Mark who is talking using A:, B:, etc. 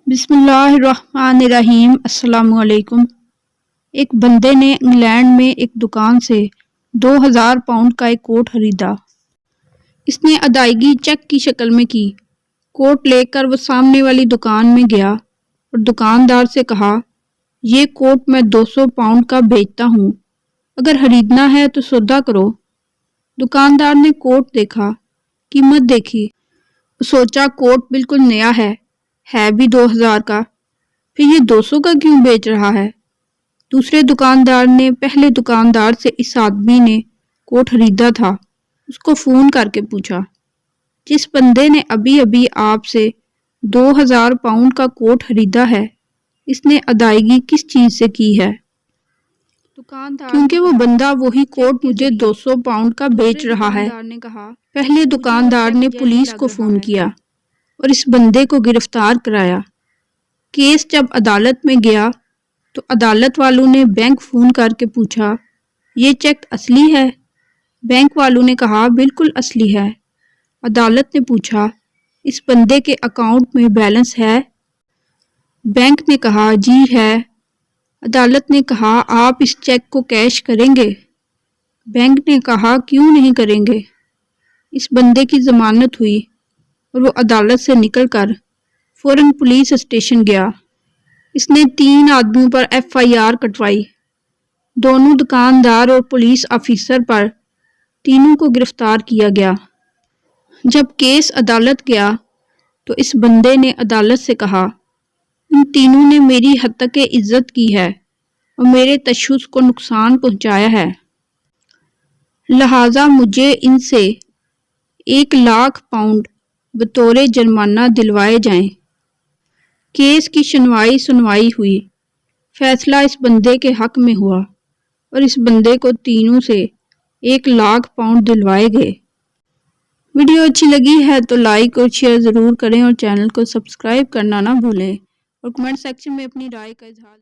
A: बिस्मिल्लाहिर्रहमानिर्रहीम। अस्सलाम वालेकुम। एक बंदे ने इंग्लैंड में एक दुकान से 2000 पाउंड का एक कोट खरीदा। इसने अदायगी चेक की शक्ल में की। कोट लेकर वो सामने वाली दुकान में गया और दुकानदार से कहा, ये कोट मैं 200 पाउंड का बेचता हूँ, अगर खरीदना है तो सौदा करो। दुकानदार ने कोट देखा, कीमत देखी, सोचा कोट बिल्कुल नया है भी 2000 का, फिर ये 200 का क्यों बेच रहा है। दूसरे दुकानदार ने पहले दुकानदार से इस आदमी ने कोट खरीदा था उसको फ़ोन करके पूछा, जिस बंदे ने अभी अभी आपसे 2000 पाउंड का कोट खरीदा है, इसने अदायगी किस चीज़ से की है। दुकानदार क्योंकि वो बंदा वही कोट मुझे 200 पाउंड का बेच रहा है। पहले दुकानदार ने पुलिस को फ़ोन किया और इस बंदे को गिरफ्तार कराया। केस जब अदालत में गया तो अदालत वालों ने बैंक फ़ोन करके पूछा, ये चेक असली है। बैंक वालों ने कहा बिल्कुल असली है। अदालत ने पूछा, इस बंदे के अकाउंट में बैलेंस है। बैंक ने कहा जी है। अदालत ने कहा आप इस चेक को कैश करेंगे। बैंक ने कहा क्यों नहीं करेंगे। इस बंदे की ज़मानत हुई और वो अदालत से निकलकर फ़ौरन पुलिस स्टेशन गया। इसने 3 आदमियों पर FIR कटवाई। दोनों दुकानदार और पुलिस ऑफिसर पर तीनों को गिरफ्तार किया गया। जब केस अदालत गया तो इस बंदे ने अदालत से कहा, इन तीनों ने मेरी हद तक इज्जत की है और मेरे तशद्दुद को नुकसान पहुंचाया है, लिहाजा मुझे इनसे 1 लाख पाउंड बतौर जुर्माना दिलवाए जाएं। केस की सुनवाई हुई। फैसला इस बंदे के हक में हुआ और इस बंदे को तीनों से 1 लाख पाउंड दिलवाए गए। वीडियो अच्छी लगी है तो लाइक और शेयर ज़रूर करें और चैनल को सब्सक्राइब करना ना भूलें और कमेंट सेक्शन में अपनी राय का इजहार